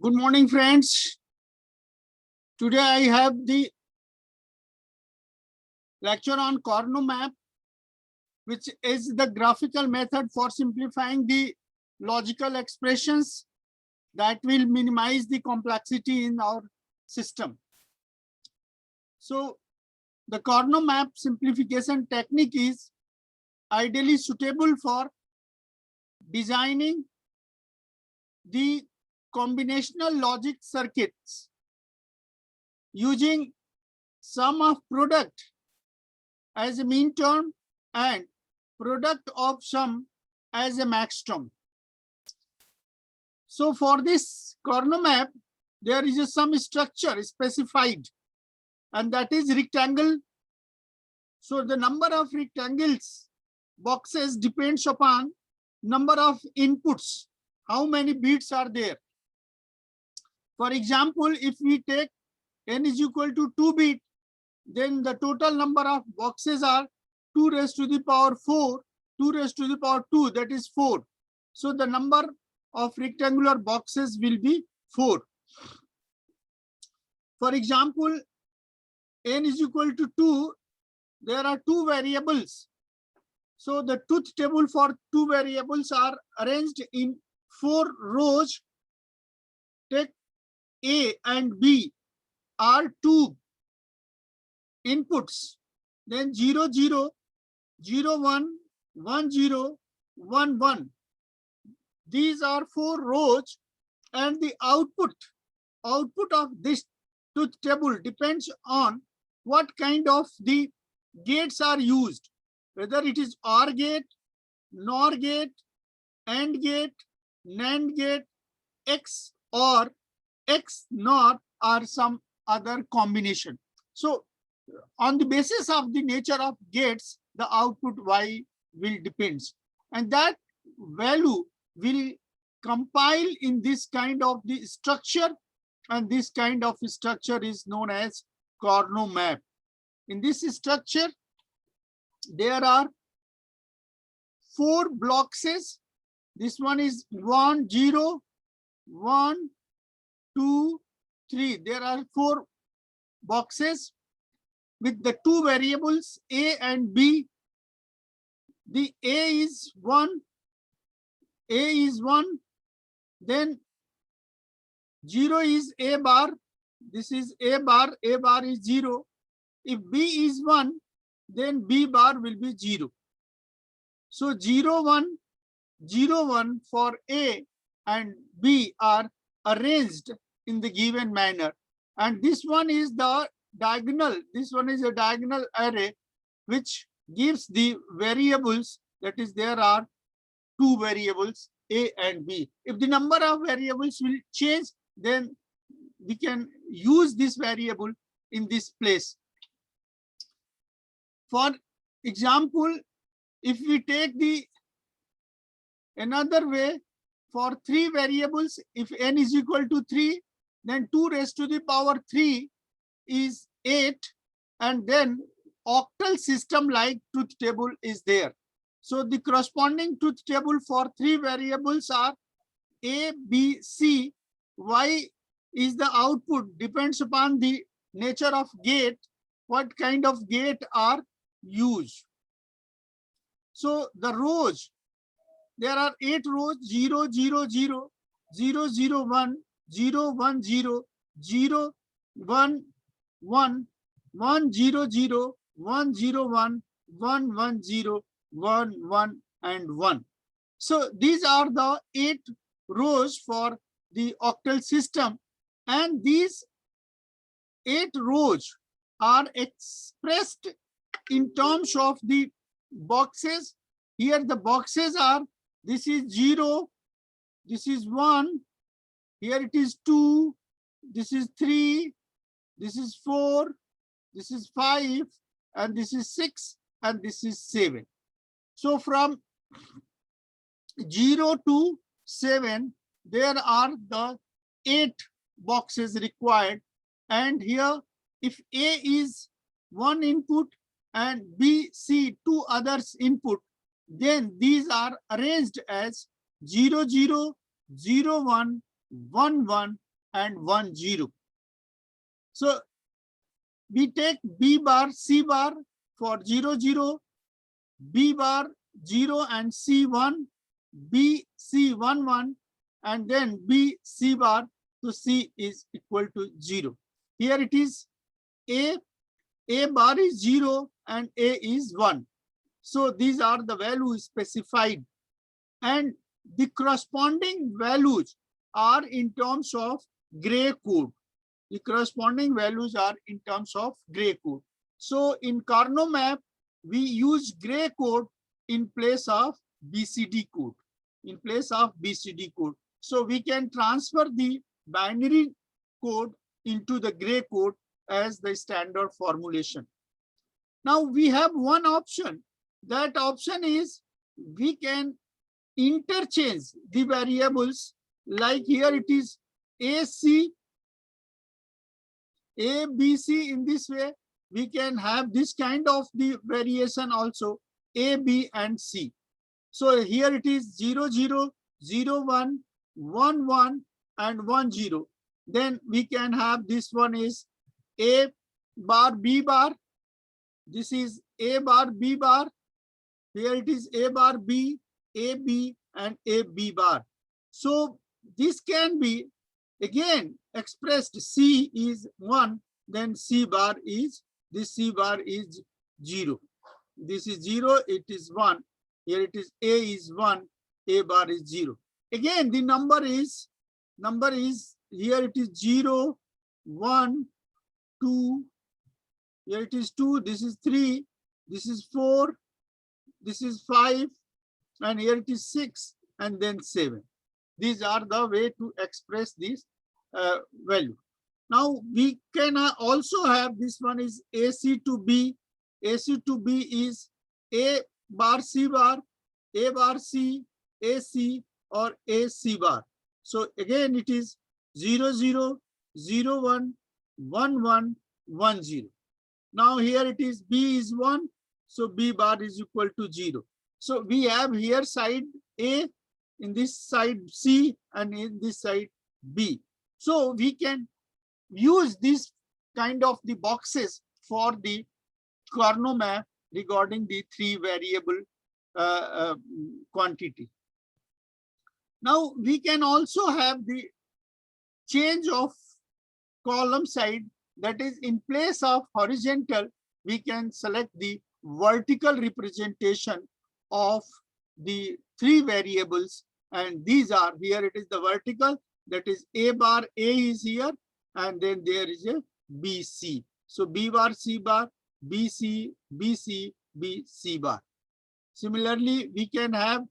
Good morning, friends. Today I have the lecture on CornoMap, which is the graphical method for simplifying the logical expressions that will minimize the complexity in our system. So the CornoMap simplification technique is ideally suitable for designing the combinational logic circuits using sum of product as a mean term and product of sum as a max term. So for this CornoMap, there is some structure specified, and that is rectangle. So the number of rectangles boxes depends upon number of inputs, how many bits are there. For example, if we take n is equal to 2 bit, then the total number of boxes are 2 raised to the power 4, 2 raised to the power 2, that is 4. So the number of rectangular boxes will be 4. For example, n is equal to 2, there are 2 variables. So the truth table for 2 variables are arranged in 4 rows. Take A and B are 2 inputs, then 0, 0, 0, 1, 1, 0, 1, 1. These are 4 rows, and the output of this truth table depends on what kind of the gates are used, whether it is OR gate, NOR gate, AND gate, NAND gate, X or X NOR or some other combination. So on the basis of the nature of gates, the output Y will depends, and that value will compile in this kind of the structure, and this kind of structure is known as CornoMap. In this structure, there are 4 boxes. This one is 1, 0, 1, 2, 3. There are 4 boxes with the 2 variables A and B. The A is 1, then 0 is A bar, this is A bar is 0. If B is 1, then B bar will be 0. So 0, 1, 0, 1 for A and B are arranged in the given manner. And this one is the diagonal. This one is a diagonal array which gives the variables, that is there are 2 variables A and B. If the number of variables will change, then we can use this variable in this place. For example, if we take the another way, for 3 variables, if n is equal to 3, then 2 raised to the power 3 is 8, and then octal system like truth table is there. So the corresponding truth table for 3 variables are A, B, C. Y is the output, depends upon the nature of gate, what kind of gate are used. So the rows, there are 8 rows: 0, 0, 0, 0, 0, 1, 0, 1, 0, 0, 1, 1, 1, 0, 0, 1, 0, 1, 1, 1, 0, 1, 1, and 1. So these are the 8 rows for the octal system, and these 8 rows are expressed in terms of the boxes. Here the boxes are, this is 0, this is 1, here it is 2, this is 3, this is 4, this is 5, and this is 6, and this is 7. So from 0 to 7, there are the 8 boxes required. And here, if A is 1 input and B, C 2 others input, then these are arranged as 0, 0, 0, 1, 1, 1, and 1 0. So we take B bar, C bar for 0 0, B bar 0 and C 1, B C 1 1, and then B C bar to C is equal to 0. Here it is A bar is 0 and A is 1. So these are the values specified, and the corresponding values are in terms of gray code. The corresponding values are in terms of gray code. So in Karnaugh map, we use gray code in place of BCD code. In place of BCD code. So we can transfer the binary code into the gray code as the standard formulation. Now we have one option. That option is we can interchange the variables, like here it is AC, A, B, C. In this way, we can have this kind of the variation also, A, B, and C. So here it is 0, 0, 0, 1, 1, 1, and 1, 0. Then we can have this one is A bar, B bar. This is A bar, B bar. Here it is A bar, B, A, B, and A, B bar. So this can be again expressed. C is 1, then C bar is, this C bar is 0. This is 0, it is 1. Here it is A is 1, A bar is 0. Again, the number is here it is 0, 1, 2. Here it is 2, this is 3, this is 4, this is 5, and here it is 6, and then 7. These are the way to express this value. Now we can also have this one is AC to B. AC to B is A bar, C bar, A bar, C, AC, or A, C bar. So again it is 0, 0, 0, 1, 1, 1, 1, 0. Now here it is B is 1, so B bar is equal to 0. So we have here side A, in this side C, and in this side B. So we can use this kind of the boxes for the Karnaugh map regarding the 3 variable quantity. Now we can also have the change of column side, that is in place of horizontal, we can select the vertical representation of the 3 variables, and these are, here it is the vertical, that is A bar, A is here, and then there is a BC. So B bar, C bar, BC, BC, BC bar. Similarly, we can have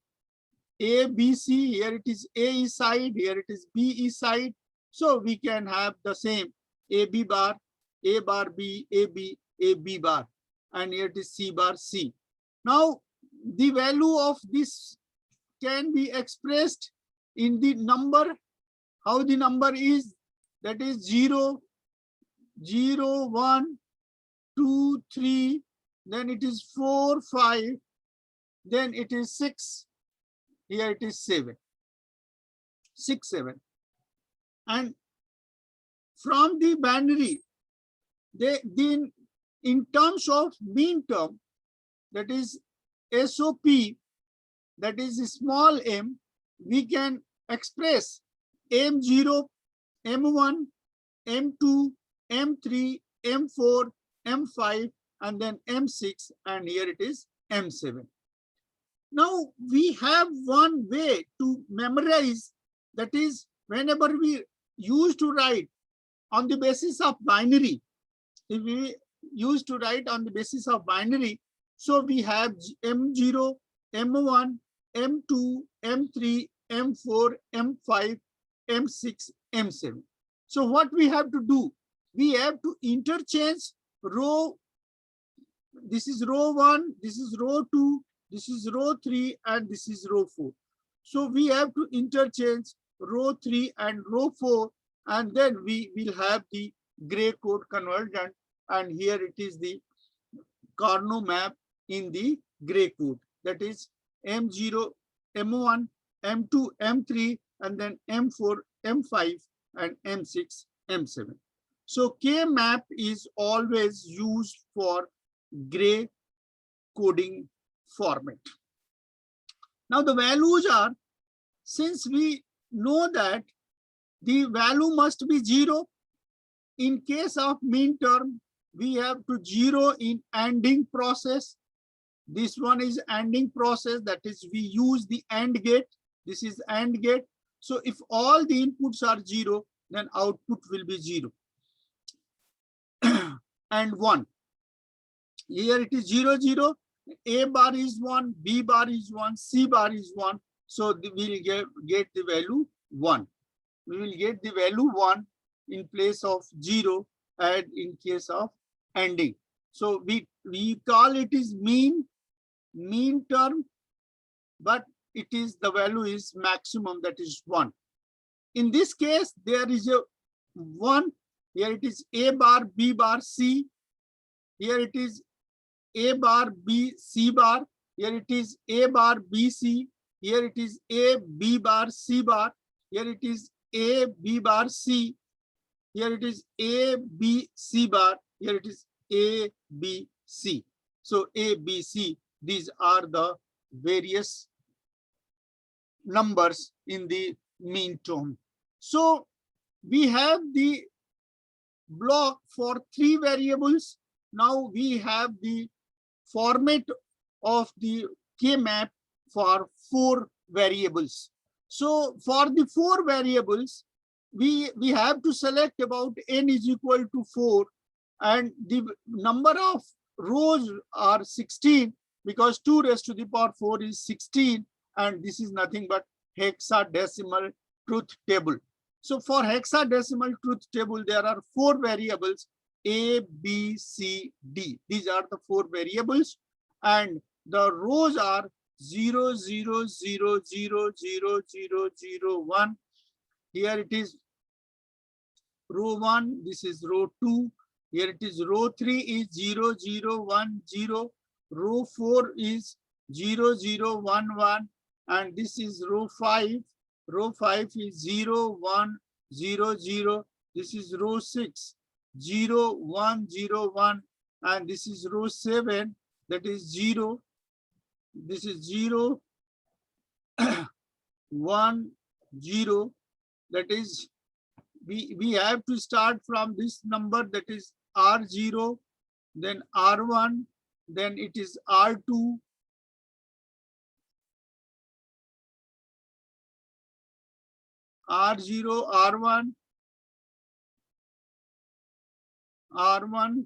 A, BC, here it is A is side, here it is B is side. So we can have the same AB bar, A bar, B, AB, AB bar, and here it is C bar, C. Now, the value of this can be expressed in the number. How the number is, that is 0, 0, 1, 2, 3, then it is 4, 5, then it is 6, here it is 7, 6, 7. And from the binary, then in terms of mean term, that is SOP, that is small m, we can express M0, M1, M2, M3, M4, M5, and then M6, and here it is M7. Now we have one way to memorize, that is whenever we used to write on the basis of binary, if we used to write on the basis of binary, so we have M0, M1, M2, M3, M4, M5, M6, M7. So what we have to do, we have to interchange row. This is row 1, this is row 2, this is row 3, and this is row 4. So we have to interchange row 3 and row 4, and then we will have the gray code conversion, and here it is the Karnaugh map in the gray code, that is M0, M1, M2, M3, and then M4, M5, and M6, M7. So K map is always used for gray coding format. Now the values are, since we know that the value must be 0, in case of mean term, we have to 0 in ANDing process. This one is ANDing process, that is we use the AND gate. This is AND gate. So if all the inputs are 0, then output will be 0 and 1. Here it is 0, 0. A bar is 1, B bar is 1, C bar is 1. So we will get the value 1. We will get the value 1 in place of 0 and in case of ANDing. So we call it is mean term, but it is the value is maximum, that is 1. In this case, there is a 1. Here it is A bar, B bar, C. Here it is A bar, B, C bar. Here it is A bar, B, C. Here it is A, B bar, C bar. Here it is A, B bar, C. Here it is A, B, C bar. Here it is A, B, C. So A, B, C, these are the various numbers in the mean term. So we have the block for 3 variables. Now we have the format of the K map for 4 variables. So for the 4 variables, we have to select about n is equal to 4, and the number of rows are 16, because 2 raised to the power 4 is 16, and this is nothing but hexadecimal truth table. So for hexadecimal truth table, there are 4 variables, A, B, C, D. These are the 4 variables, and the rows are 0, 0, 0, 0, 0, 0, 0, 1. Here it is row 1, this is row 2. Here it is row 3 is 0, 0, 1, 0. Row 4 is 0, 0, 1, 1. And this is row 5. Row 5 is 0, 1, 0, 0. This is row 6, 0, 1, 0, 1. And this is row 7, that is 0. This is 0, 1, 0. That is, we have to start from this number, that is R0, then R1, then it is R2, R0, R1, R1,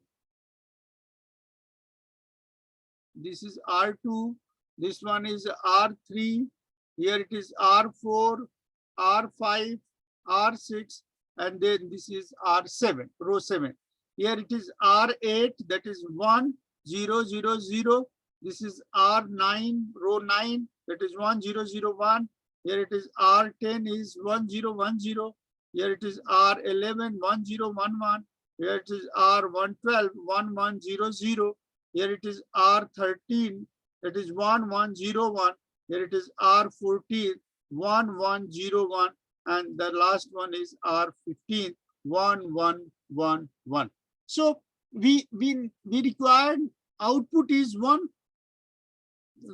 this is R2, this one is R3, here it is R4, R5, R6, and then this is R7, row 7. Here it is R8, that is 1, 0, 0, 0. This is R9, row 9, that is 1, 0, 0, 1. Here it is R10 is 1, 0, 1, 0. Here it is R11, 1, 0, 1, 1. Here it is R112, 1, 1, 0, 0. Here it is R13, that is 1, 1, 0, 1. Here it is R14, 1, 1, 0, 1. And the last one is R15, 1, 1, 1, 1. So we required output is 1.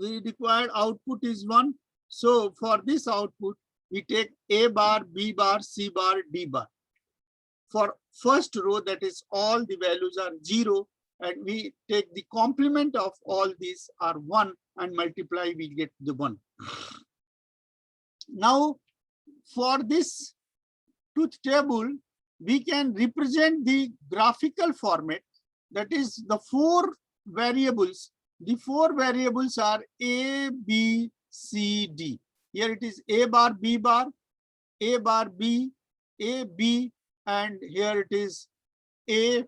We required output is 1. So for this output, we take A bar, B bar, C bar, D bar. For first row, that is all the values are 0, and we take the complement of all these are 1 and multiply, we get the 1. Now, for this truth table, we can represent the graphical format, that is the 4 variables. The 4 variables are A, B, C, D. Here it is A bar, B bar, A bar, B, A, B, and here it is A,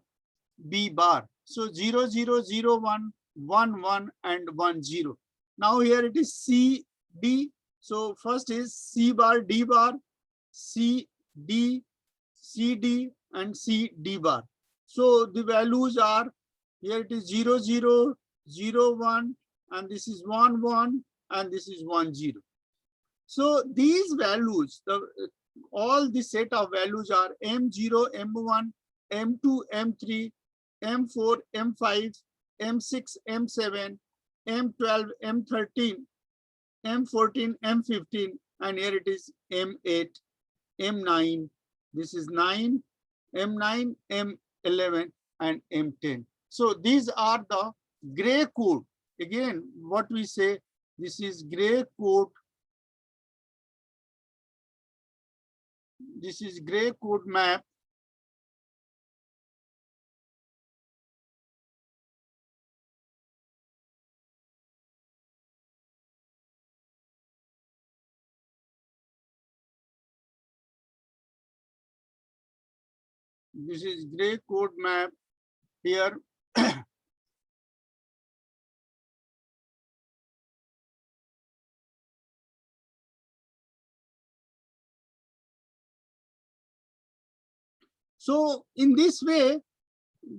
B bar. So 0, 0, 0, 1, 1, 1, and 1, 0. Now here it is C, D. So first is C bar, D bar, C, D, C, D, and C, D bar. So the values are, here it is 0, 0, 0, 1, and this is 1, 1, and this is 1, 0. So these values, all the set of values are M0, M1, M2, M3, M4, M5, M6, M7, M12, M13, M14, M15, and here it is M8, M9. This is 9, M9, M11, and M10. So these are the gray code. Again, what we say, this is gray code. This is gray code map. This is gray code map here. So in this way,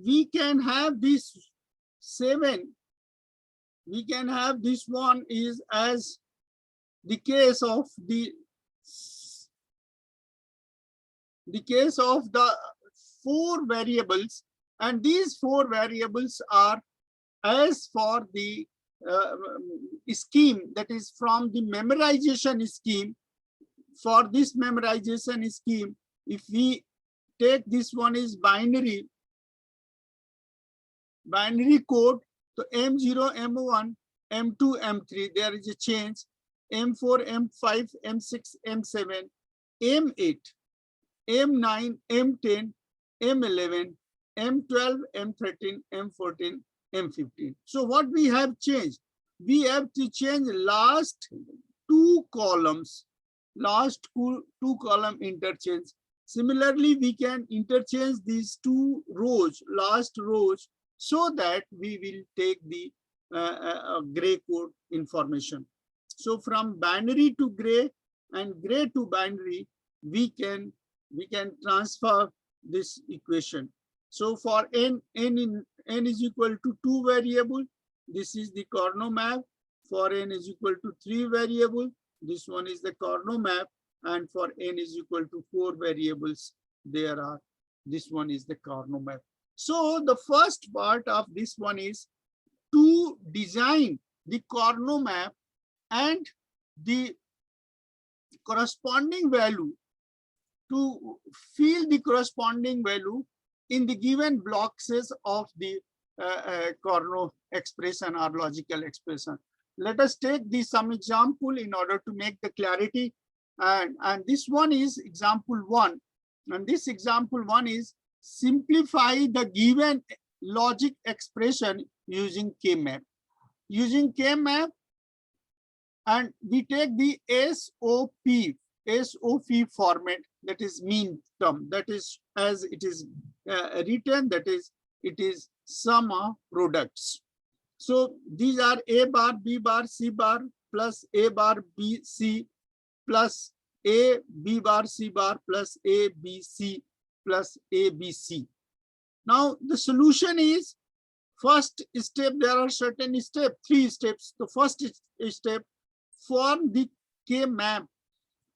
we can have this 7. We can have this one is as the case of the the 4 variables, and these 4 variables are as for the scheme, that is from the memorization scheme. For this memorization scheme, if we take this one is binary code, so M0, M1, M2, M3, there is a change, M4, M5, M6, M7, M8, M9, M10, M11, M12, M13, M14, M15. So what we have changed? We have to change last 2 columns, last 2 column interchange. Similarly, we can interchange these 2 rows, last rows, so that we will take the gray code information. So from binary to gray and gray to binary, we can transfer this equation. So for n is equal to 2 variable, this is the Karnaugh map. For n is equal to 3 variable, this one is the Karnaugh map. And for n is equal to 4 variables, this one is the Karnaugh map. So the first part of this one is to design the Karnaugh map and the corresponding value, to fill the corresponding value in the given blocks of the Karnaugh expression or logical expression. Let us take some example in order to make the clarity. And this one is example 1. And this example 1 is simplify the given logic expression using K-map. Using K-map, and we take the SOP format, that is mean term, that is as it is written, that is it is sum of products. So these are A bar, B bar, C bar plus A bar, B, C plus A, B bar, C bar plus A, B, C plus A, B, C. Now the solution is, first step, there are certain steps, 3 steps. The first step, form the K-map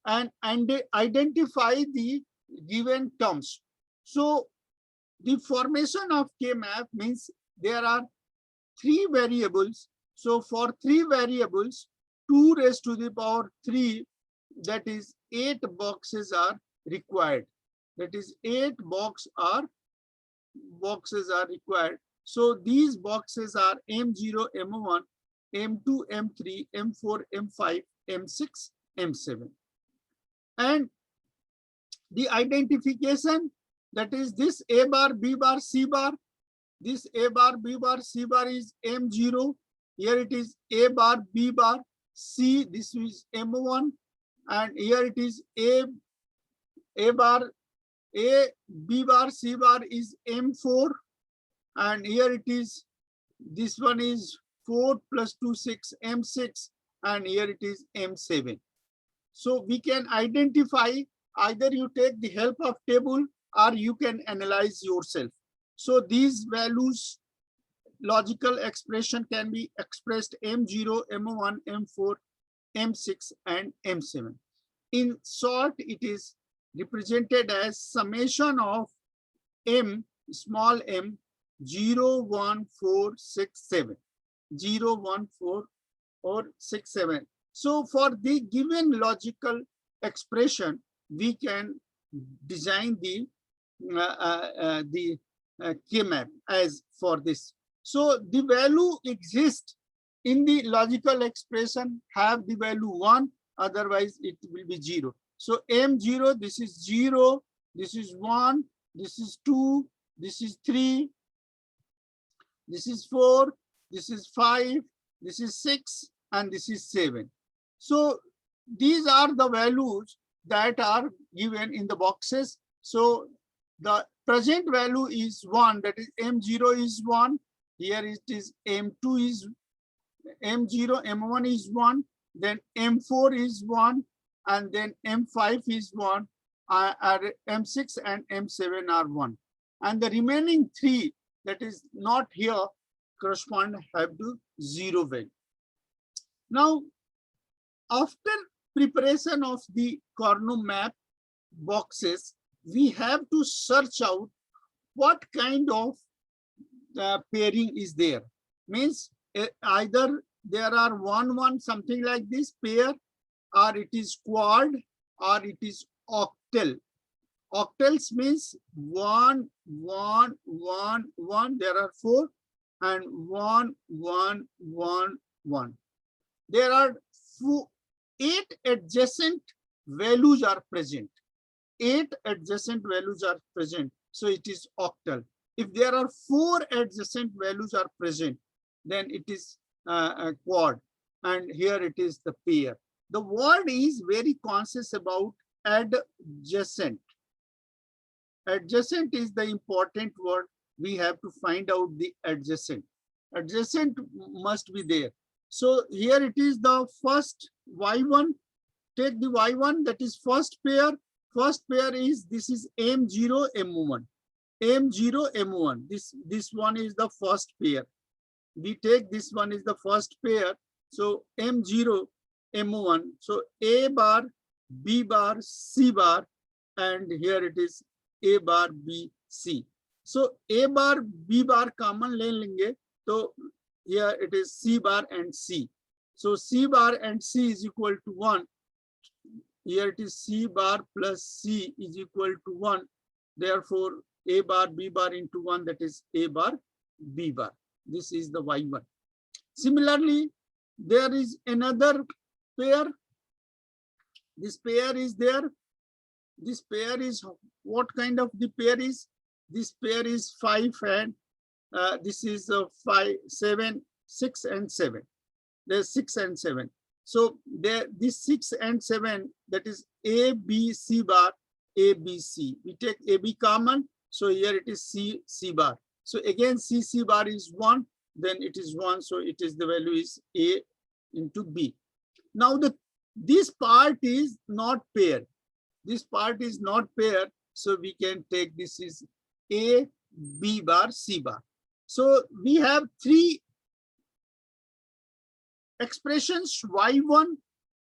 and identify the given terms. So the formation of K-map means there are 3 variables. So for 3 variables, 2 raised to the power 3, that is 8 boxes are required. That is 8 boxes are required. So these boxes are M0, M1, M2, M3, M4, M5, M6, M7. And the identification, that is this A bar, B bar, C bar. This A bar, B bar, C bar is M0. Here it is A bar, B bar, C. This is M1. And here it is A bar, A, B bar, C bar is M4. And here it is, this one is 4 plus 2, 6, M6. And here it is M7. So we can identify, either you take the help of table or you can analyze yourself. So these values, logical expression can be expressed M0, M1, M4, M6, and M7. In short, it is represented as summation of m, small m, 0, 1, 4, 6, 7. 0, 1, 4, or 6, 7. So for the given logical expression, we can design the K-map as for this. So the value exists in the logical expression, have the value 1, otherwise it will be 0. So M0, this is 0, this is 1, this is 2, this is 3, this is 4, this is 5, this is 6, and this is 7. So these are the values that are given in the boxes. So the present value is 1, that is M0 is 1. Here it is M2 is M0, M1 is 1, then M4 is 1, and then M5 is 1, M6 and M7 are 1. And the remaining 3 that is not here correspond have to 0 value. Now, after preparation of the Karnaugh map boxes, we have to search out what kind of pairing is there. Means either there are 1, 1, something like this pair, or it is quad, or it is octal. Octals means 1, 1, 1, 1. There are 4, and 1, 1, 1, 1. There are 8 adjacent values are present. 8 adjacent values are present. So it is octal. If there are 4 adjacent values are present, then it is a quad. And here it is the pair. The word is very conscious about adjacent. Adjacent is the important word. We have to find out the adjacent. Adjacent must be there. So here it is the first Y1. Take the Y1, that is first pair. First pair is, this is M0, M1. M0, M1. This one is the first pair. We take this one is the first pair. So M0, M1. So A bar, B bar, C bar, and here it is A bar, B, C. So A bar, B bar common le lenge. So here it is C bar and C. So C bar and C is equal to 1. Here it is C bar plus C is equal to 1. Therefore, A bar, B bar into 1, that is A bar, B bar. This is the Y1. Similarly, there is another pair. This pair is there. This pair is, what kind of the pair is? This pair is 5 and this is 5, 7, 6 and 7. There's 6 and 7. So there, this 6 and 7, that is A, B, C bar, A, B, C. We take A, B common. So here it is C, C bar. So again, C, C bar is 1, then it is 1. So it is the value is A into B. Now this part is not paired. This part is not paired. So we can take this is A, B bar, C bar. So we have 3 expressions, Y1,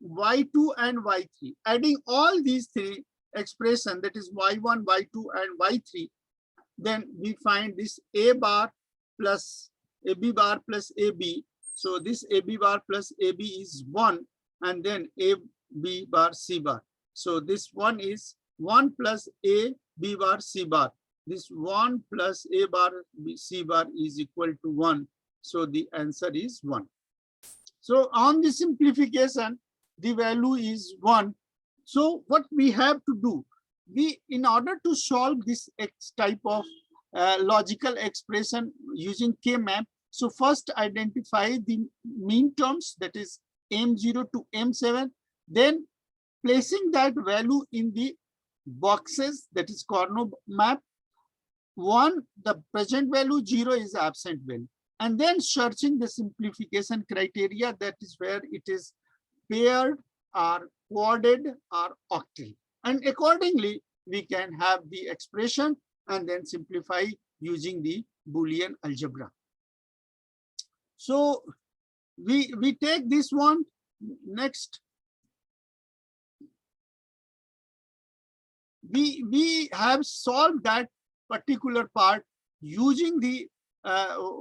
Y2, and Y3. Adding all these 3 expressions, that is Y1, Y2, and Y3, then we find this A bar plus AB bar plus AB. So this AB bar plus AB is 1, and then AB bar C bar. So this one is 1 plus A B bar C bar. This 1 plus A bar B C bar is equal to 1. So the answer is 1. So on the simplification, the value is 1. So what we have to do, in order to solve this type of logical expression using K-map, so first identify the mean terms, that is M0 to M7, then placing that value in the boxes, that is Karnaugh map. 1, the present value, 0 is absent value. And then searching the simplification criteria, that is where it is paired or quaded or octal. And accordingly, we can have the expression and then simplify using the Boolean algebra. So we take this one next. we have solved that particular part using the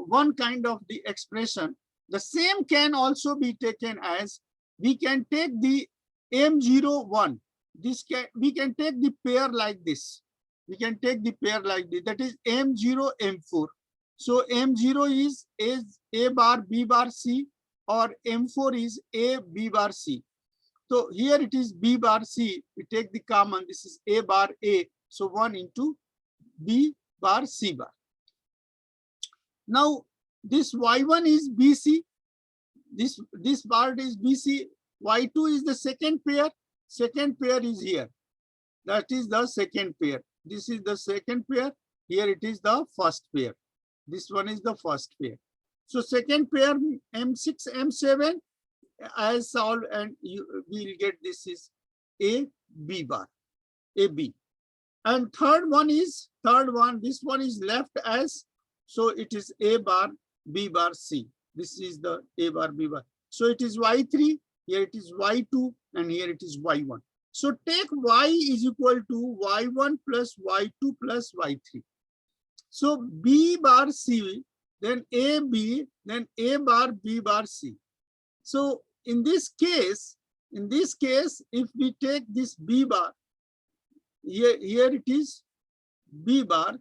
one kind of the expression. The same can also be taken as, we can take the M01. We can take the pair like this. We can take the pair like this. That is M0, M4. So M0 is A bar, B bar, C, or M4 is A, B bar, C. So here it is B bar C. We take the common. This is A bar A. So 1 into B bar C bar. Now this Y1 is BC. This part is BC. Y2 is the second pair. Second pair is here. That is the second pair. This is the second pair. Here it is the first pair. This one is the first pair. So second pair M6, M7 as solved, and you will get this is A, B bar, A, B. And third one, this one is left as, so it is A bar, B bar, C. This is the A bar, B bar. So it is Y3, here it is Y2, and here it is Y1. So take Y is equal to Y1 plus Y2 plus Y3. So B bar C, then A B, then A bar B bar C. So in this case, if we take this B bar, here it is B bar,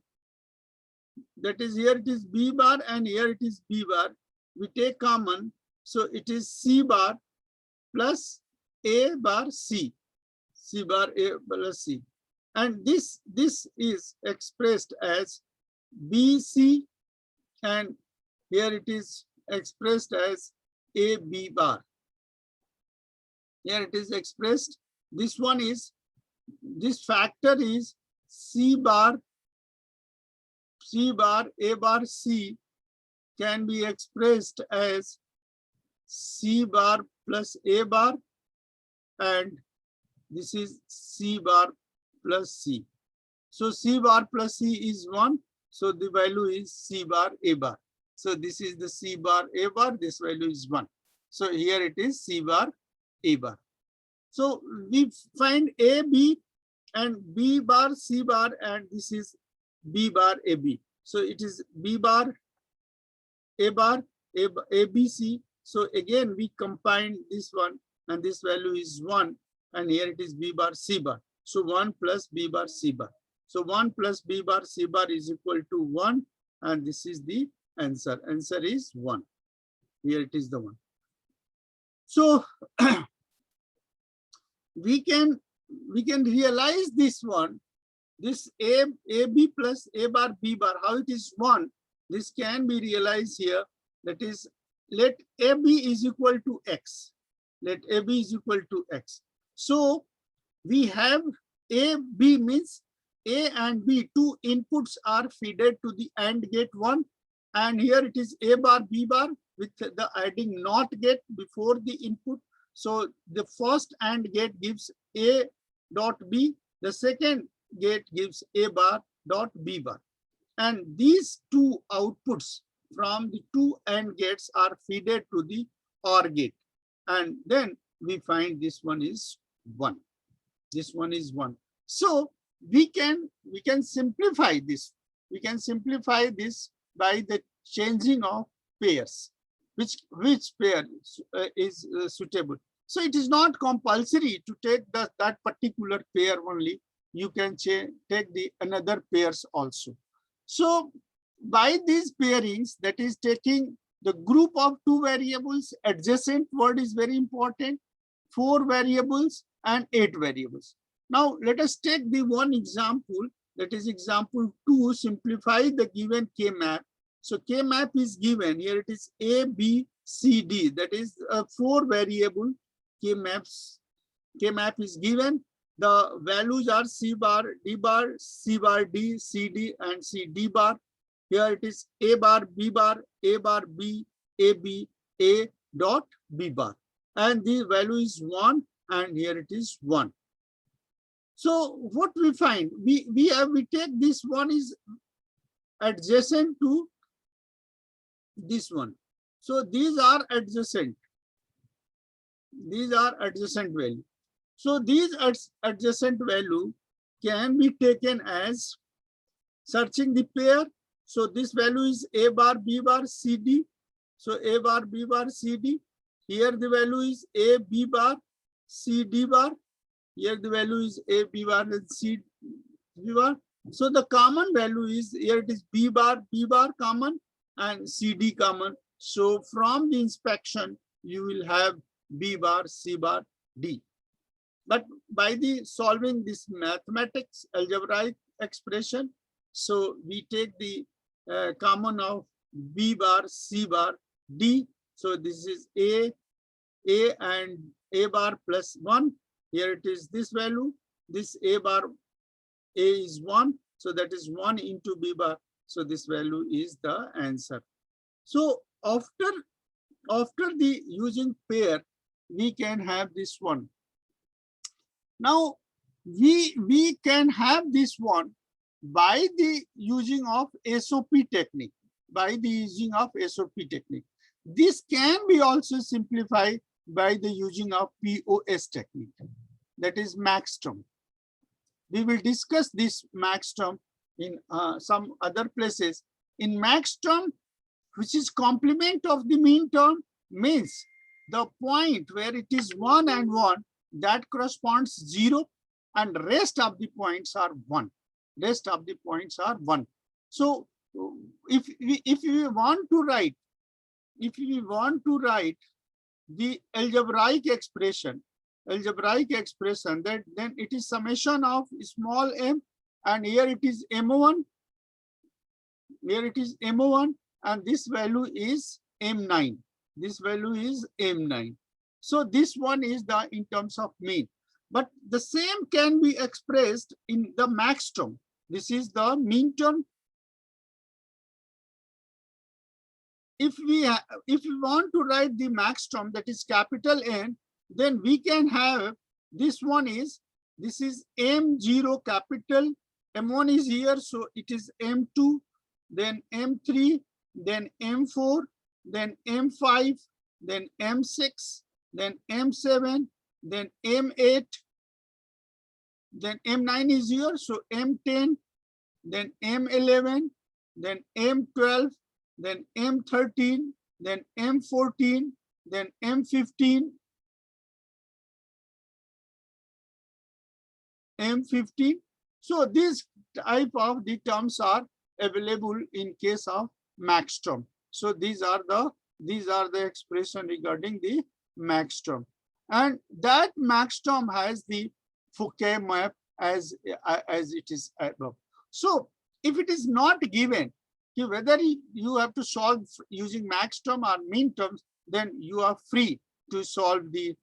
that is here it is B bar and here it is B bar. We take common, so it is C bar plus A bar C. C bar A plus C. And this is expressed as BC, and here it is expressed as AB bar. Here it is expressed. This one is, this factor is C bar, A bar C can be expressed as C bar plus A bar, and this is C bar plus C. So C bar plus C is 1. So the value is C bar A bar. So this is the C bar A bar. This value is 1. So here it is C bar A bar. So we find A, B, and B bar, C bar, and this is B bar A, B. So it is B bar, A bar, A, B, C. So again, we combine this one, and this value is 1. And here it is B bar, C bar. So 1 plus B bar, C bar. So 1 plus B bar, C bar is equal to 1. And this is the answer. Answer is 1. Here it is the 1. So we can realize this one, this A B plus A bar B bar, how it is 1. This can be realized here. That is, let AB is equal to X. Let AB is equal to X. So we have A, B means A and B, two inputs are fed to the AND gate 1. And here it is A bar, B bar with the adding NOT gate before the input. So the first AND gate gives A dot B. The second gate gives A bar dot B bar. And these two outputs from the two AND gates are fed to the OR gate. And then we find this one is 1. This one is 1. So we can simplify this. We can simplify this by the changing of pairs. Which pair is suitable. So it is not compulsory to take that particular pair only. You can take the another pairs also. So by these pairings, that is taking the group of 2 variables, adjacent word is very important, 4 variables and 8 variables. Now let us take the one example, that is example 2, simplify the given K map. So K map is given, here it is A, B, C, D, that is a 4 variable K map is given. The values are C bar, D bar, C bar, D, C, D, and C, D bar. Here it is A bar, B bar, A bar, B, A, B, A dot B bar. And the value is 1, and here it is 1. So what we find, we take this one is adjacent to this one. So these are adjacent. These are adjacent value. So these adjacent value can be taken as searching the pair. So this value is A bar, B bar, C, D. So A bar, B bar, C, D. Here the value is A, B bar, C, D bar. Here the value is A, B bar, and C, D bar. So the common value is, here it is B bar common and C, D common. So from the inspection, you will have B bar, C bar, D. But by the solving this mathematics algebraic expression, so we take the common of B bar, C bar, D. So this is A and A bar plus 1. Here it is this value. This A bar, A is 1. So that is 1 into B bar. So this value is the answer. So after the using pair, we can have this one. Now we can have this one by the using of SOP technique. By the using of SOP technique. This can be also simplified by the using of POS technique. That is max term. We will discuss this max term in some other places. In max term, which is complement of the mean term, means the point where it is 1 and 1, that corresponds 0, and rest of the points are 1. Rest of the points are 1. So if we want to write the algebraic expression, that then it is summation of small m, and here it is M1. Here it is M1, and this value is M9. This value is M9. So this one is the in terms of mean. But the same can be expressed in the max term. This is the mean term. If we want to write the max term, that is capital N, then we can have this one is, this is M0 capital, M1 is here, so it is M2, then M3, then M4, then M5, then M6, then M7, then M8, then M9 is here, so M10, then M11, then M12, then M13, then M14, then M15, M15. So this type of the terms are available in case of max term. So these are the expression regarding the max term, and that max term has the Fouquet map as it is above. So if it is not given, whether you have to solve using max term or mean terms, then you are free to solve the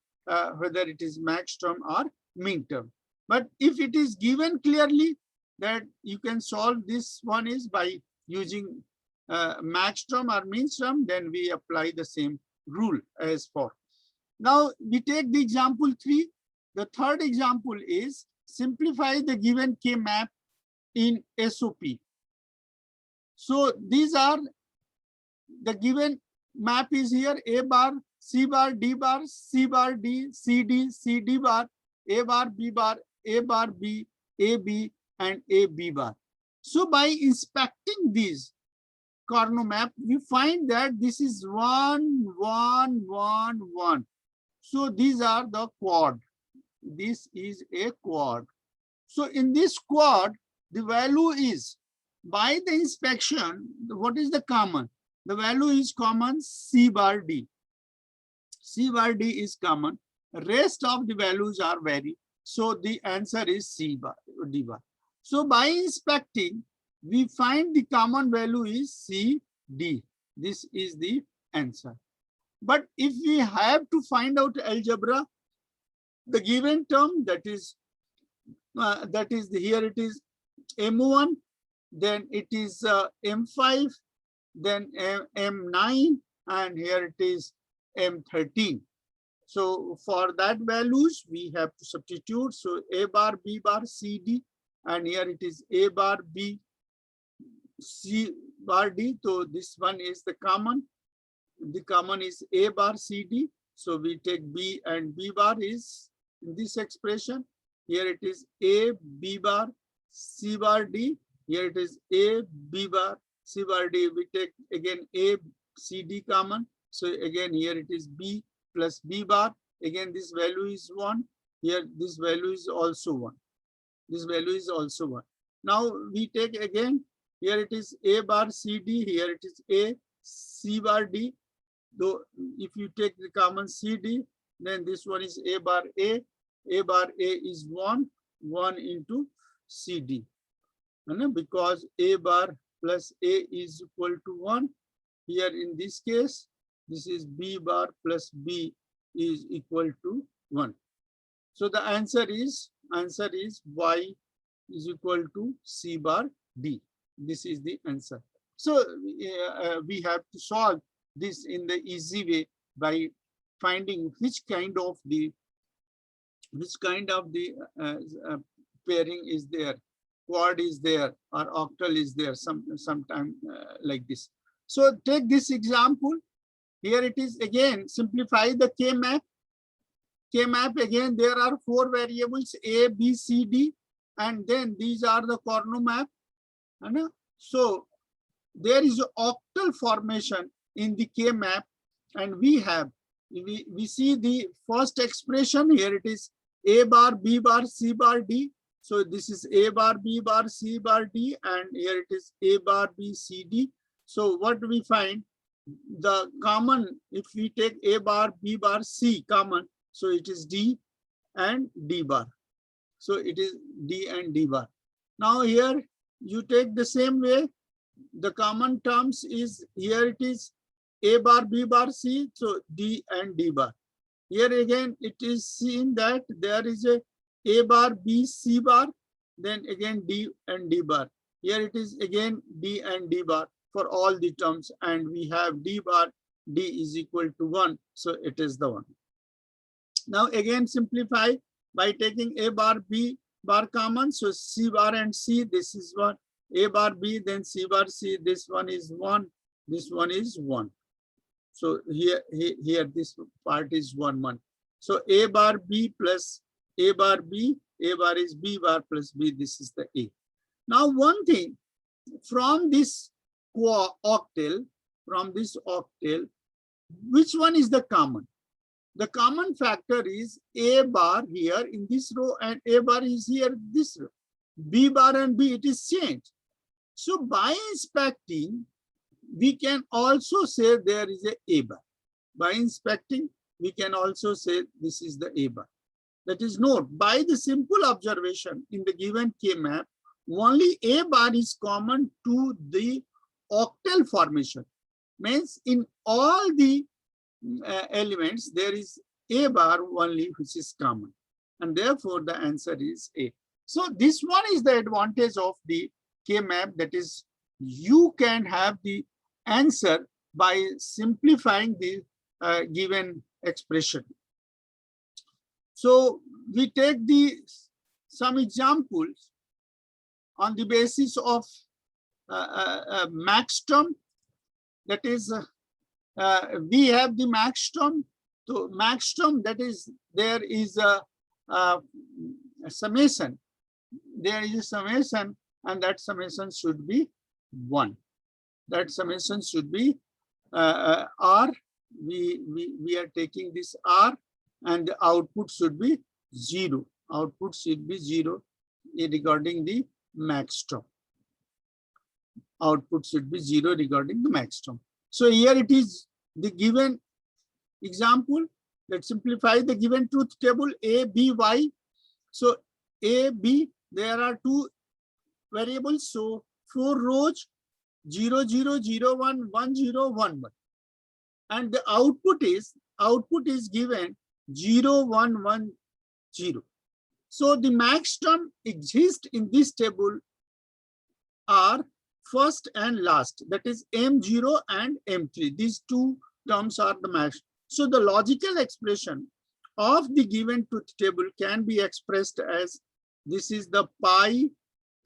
whether it is max term or mean term. But if it is given clearly that you can solve this one is by using max term or mean term, then we apply the same rule as for. Now we take the example 3. The third example is simplify the given K map in SOP. So these are the given map is here: A bar, C bar, D bar, C bar, D, C, D, C, D bar, A bar, B bar, A bar, B, A, B, and A, B bar. So by inspecting these Carnot map, we find that this is 1, 1, 1, 1. So these are the quad. This is a quad. So in this quad, the value is, by the inspection, what is the common? The value is common C bar D. C bar D is common. Rest of the values are vary. So the answer is C bar D bar. So by inspecting, we find the common value is C, D. This is the answer. But if we have to find out algebra, the given term, that is here it is M1, then it is M5, then M9, and here it is M13. So for that values, we have to substitute. So A bar, B bar, C, D, and here it is A bar, B, C bar, D. So this one is the common. The common is A bar, C, D. So we take B, and B bar is in this expression. Here it is A, B bar, C bar, D. Here it is A, B bar, C bar, D. We take again A, C, D common. So again, here it is B plus B bar. Again, this value is 1. Here, this value is also 1. This value is also 1. Now we take again, here it is A bar C D, here it is A C bar D. Though if you take the common C D, then this one is A bar A is 1 into C D. Because A bar plus A is equal to 1. Here in this case, this is B bar plus B is equal to 1. So the answer is Y is equal to C bar D. This is the answer. So we have to solve this in the easy way by finding which kind of the pairing is there, quad is there, or octal is there, sometime like this. So take this example. Here it is again, simplify the K-map. K-map again, there are 4 variables A, B, C, D, and then these are the Karnaugh map. So there is an octal formation in the K-map, and we see the first expression. Here it is A bar, B bar, C bar, D. So this is A bar, B bar, C bar, D, and here it is A bar, B, C, D. So what we find, the common, if we take A bar, B bar, C common, so it is D and D bar. So it is D and D bar. Now here you take the same way, the common terms is, here it is A bar, B bar, C, so D and D bar. Here again, it is seen that there is A bar, B, C bar, then again D and D bar. Here it is again D and D bar for all the terms, and we have D bar, D is equal to 1, so it is the 1. Now again simplify by taking A bar, B bar common, so C bar and C, this is 1. A bar, B, then C bar, C, this one is 1, this one is 1. So here this part is 1, 1. So A bar, B plus A bar, B, A bar is B bar plus B, this is the A. Now one thing, from this octal, which one is the common? The common factor is A bar here in this row and A bar is here in this row. B bar and B, it is changed. So by inspecting, we can also say there is a bar. By inspecting, we can also say this is the A bar. That is, note, by the simple observation in the given K-map, only A bar is common to the octal formation. Means in all the elements, there is A bar only which is common. And therefore, the answer is A. So this one is the advantage of the K-map, that is, you can have the answer by simplifying the given expression. So we take some examples on the basis of max term. That is, we have the max term. So max term, that is, there is a summation. There is a summation, and that summation should be 1. That summation should be R. We are taking this R, and the output should be 0. Output should be 0 regarding the max term. Output should be 0 regarding the max term. So here it is the given example. Let's simplify the given truth table A, B, Y. So A, B, there are 2 variables. So 4 rows, 0, 0, 0, 1, 1, 0, 1, 1. And the output is given 0, 1, 1, 0. So the max term exists in this table are first and last, that is M0 and M3. These 2 terms are the max. So the logical expression of the given truth table can be expressed as, this is the pi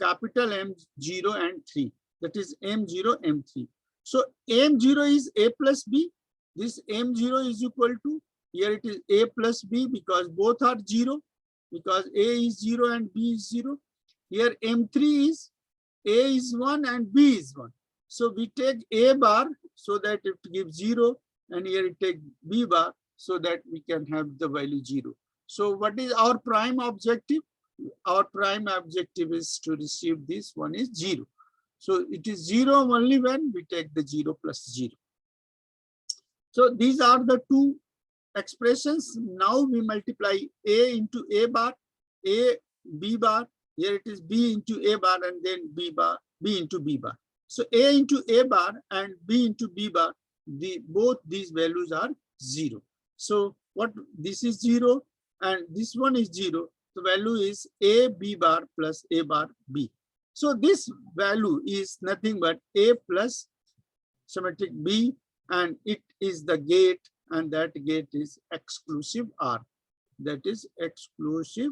capital M0 and 3. That is M0, M3. So M0 is A plus B. This M0 is equal to, here it is A plus B because both are 0. because A is 0 and B is 0. Here M3 is A is 1 and B is 1. So we take A bar so that it gives 0, and here it take B bar so that we can have the value 0. So what is our prime objective? Our prime objective is to receive this one is 0. So it is 0 only when we take the 0 plus 0. So these are the two expressions. Now we multiply A into A bar, A B bar. Here it is B into A bar and then B bar, B into B bar. So A into A bar and B into B bar, both these values are 0. So what this is 0 and this one is 0. The value is A B bar plus A bar B. So this value is nothing but A plus symmetric B, and it is the gate, and that gate is exclusive OR. That is exclusive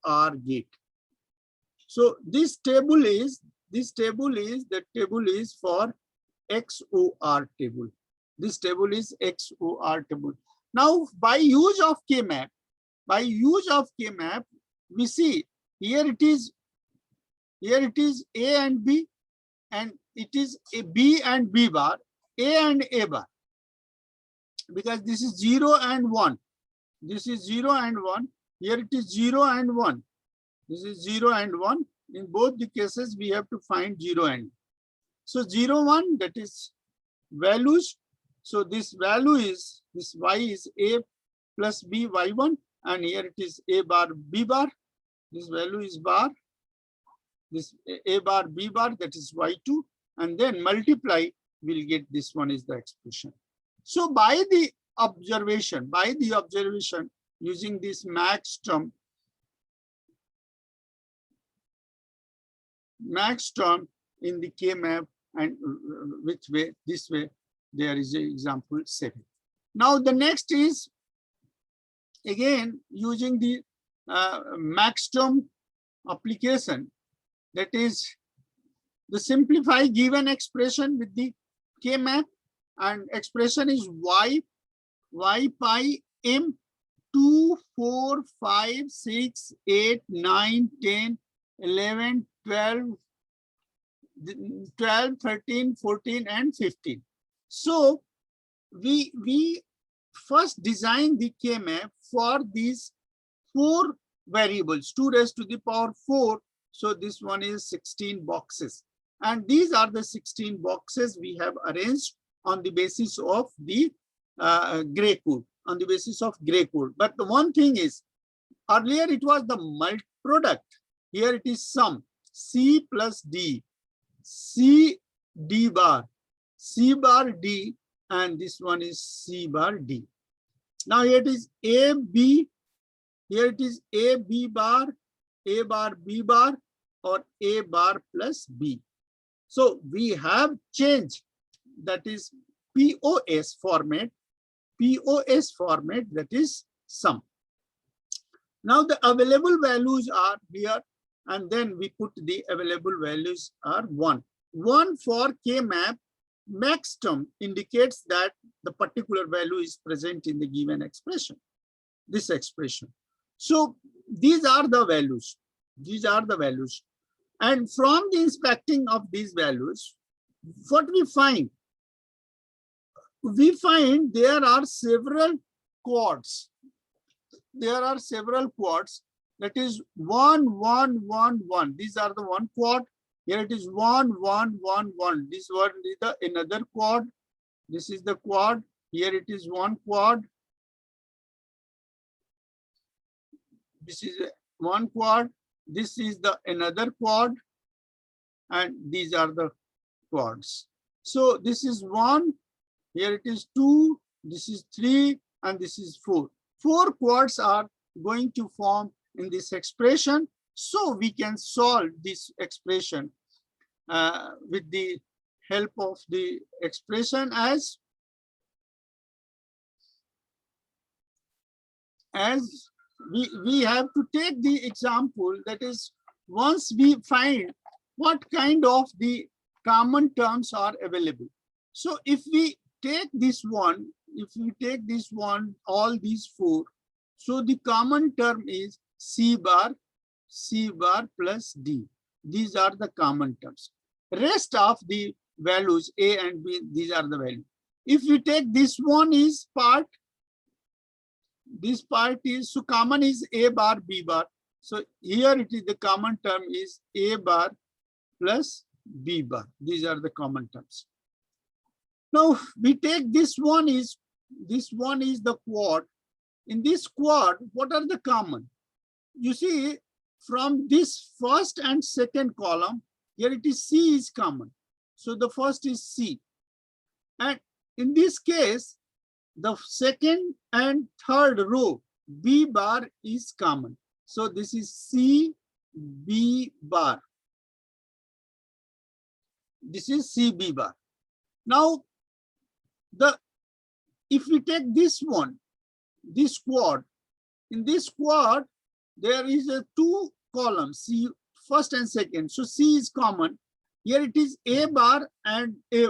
OR gate. So this table is for XOR table. This table is XOR table. Now by use of K-map, we see here it is A and B, and it is a B and B bar, A and A bar, because this is 0 and 1. This is 0 and 1. Here it is 0 and 1. This is 0 and 1. In both the cases, we have to find 0 and 1. So 0, 1, that is values. So this value is, this Y is A plus B Y1, and here it is A bar B bar. This value is bar. This A bar B bar, that is Y2, and then multiply, we'll get this one is the expression. So by the observation using this max term in the K-map, and which way, this way, there is an example 7. Now the next is again using the max term application, that is the simplify given expression with the K-map, and expression is y pi m 2, 4, 5, 6, 8, 9, 10, 11, 12, 13, 14, and 15. So we first design the K-map for these 4 variables, 2 raised to the power 4. So this one is 16 boxes. And these are the 16 boxes we have arranged on the basis of the gray code, But the one thing is, earlier it was the product. Here it is sum, C plus D, C D bar, C bar D, and this one is C bar D. Now here it is A, B, here it is A, B bar, A bar, B bar, or A bar plus B. So we have changed, that is POS format, that is sum. Now the available values are here, and then we put the available values are 1. 1 for K-map, max term indicates that the particular value is present in the given expression, this expression. So these are the values. And from the inspecting of these values, what we find? We find there are several quads. That is 1, 1, 1, 1. These are the one quad. Here it is 1, 1, 1, 1. This one is the another quad. This is the quad. Here it is one quad. This is one quad. This is the another quad. And these are the quads. So this is 1. Here it is 2. This is 3. And this is 4. 4 quads are going to form in this expression. So we can solve this expression with the help of the expression as we have to take the example, that is, once we find what kind of the common terms are available. So if we take this one, all these 4, So the common term is C bar plus D. These are the common terms. Rest of the values A and B, these are the values. If we take this one is part, this part is, so common is A bar, B bar. So here it is, the common term is A bar plus B bar. These are the common terms. Now we take this one is the quad. In this quad, what are the common? You see, from this first and second column, here it is C is common. So the first is C. And in this case, the second and third row, B bar is common. So this is C, B bar. This is C, B bar. Now, if we take this one, this quad, in this quad, there is a two columns, C, first and second. So C is common. Here it is A bar and A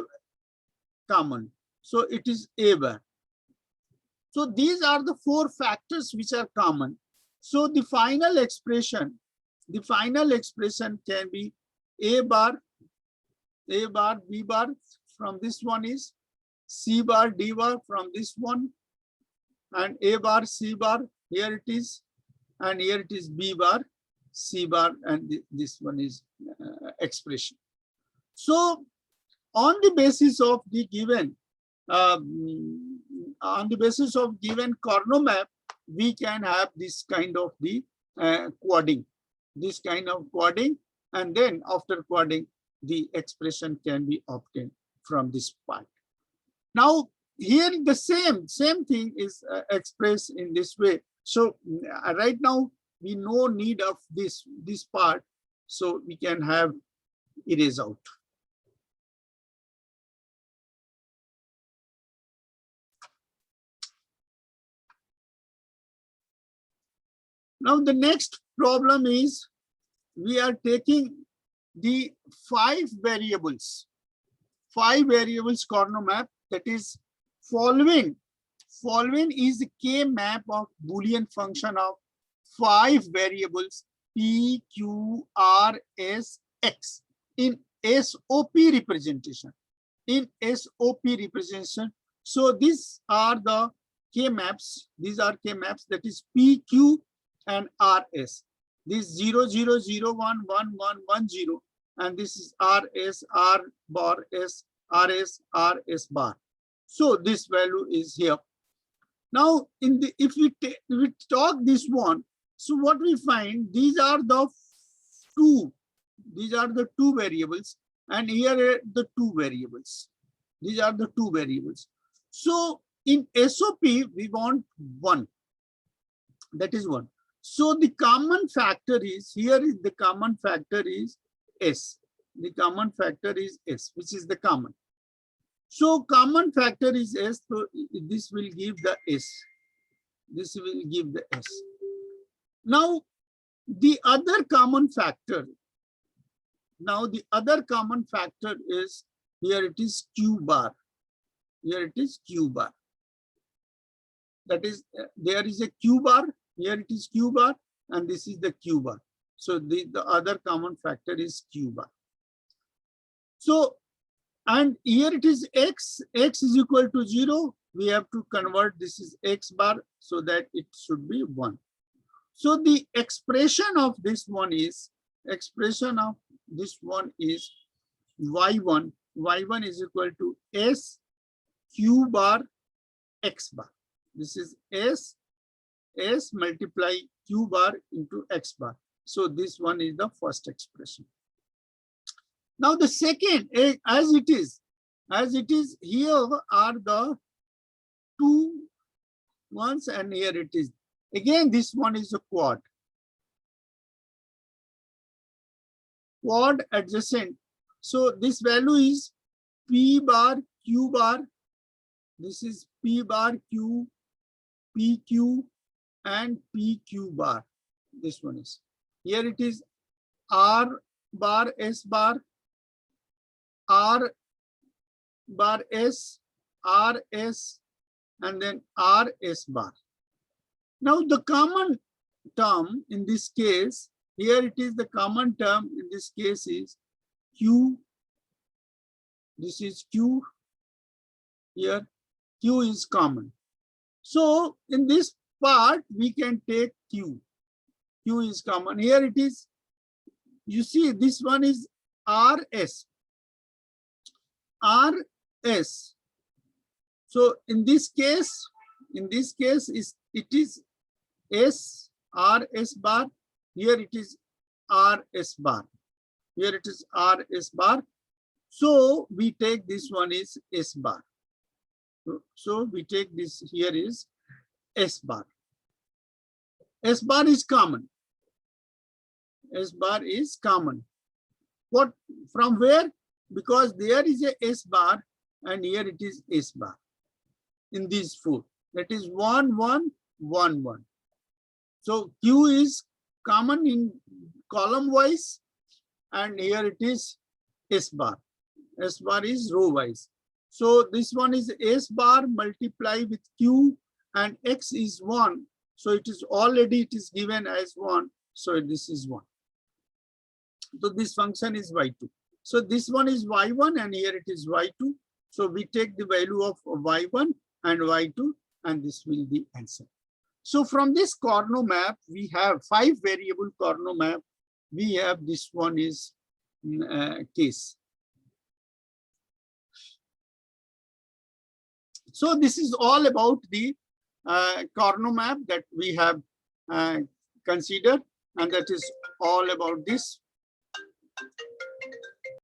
common. So it is A bar. So these are the four factors which are common. So the final expression can be A bar, B bar, from this one is C bar, D bar from this one, and A bar, C bar, here it is, and here it is B bar, C bar, and this one is expression. So on the basis of the given, Karnaugh map, we can have this kind of the quadding, and then after quadding, the expression can be obtained from this part. Now here the same thing is expressed in this way. So right now we no need of this part, so we can have erase out. Now the next problem is we are taking the five variables Karnaugh map, that is following is a K map of Boolean function of five variables P, Q, R, S, X in SOP representation. So these are the K maps. These are K maps, that is P, Q, and RS. This 0, 0, 0, 1, 1, 1, 1, 0, and this is RS, R bar, S, RS, RS bar. So this value is here. Now, if we talk this one, so what we find, these are the two variables, and here are the two variables. These are the two variables. So in SOP, we want one. That is one. So the common factor is, the common factor is S. The common factor is S, which is the common. So common factor is S, so this will give the S. This will give the S. Now the other common factor, is, here it is Q bar. Here it is Q bar. That is, there is a Q bar. Here it is Q bar, and this is the Q bar. So the other common factor is Q bar. So, and here it is X is equal to 0. We have to convert, this is X bar, so that it should be 1. So the expression of this one is, Y1 is equal to S Q bar X bar. This is S multiply Q bar into X bar. So this one is the first expression. Now the second, as it is, here are the two ones, and here it is. Again, this one is a quad adjacent. So this value is P bar Q bar. This is P bar Q, PQ, and PQ bar. This one is. Here it is R bar S bar, R bar S, RS, and then RS bar. Now the common term in this case, here it is the common term in this case is Q. This is Q. Here Q is common. So in this part we can take Q. Q is common. Here it is, you see this one is RS. RS. So in this case is it is S RS bar. Here it is RS bar. Here it is RS bar. So we take this one is S bar. So we take this here is S bar. S bar is common. S bar is common. What from where? Because there is a S bar and here it is S bar in these four. That is 1 1 1 1. So Q is common in column wise and here it is S bar. S bar is row wise. So this one is S bar multiply with Q and X is 1. So it is already, it is given as 1. So this is 1. So this function is y2. So this one is y1 and here it is y2. So we take the value of y1 and y2 and this will be answer. So from this Karnaugh map, we have 5 variable Karnaugh map. We have this one is case. So this is all about the Karnaugh map that we have considered, and that is all about this.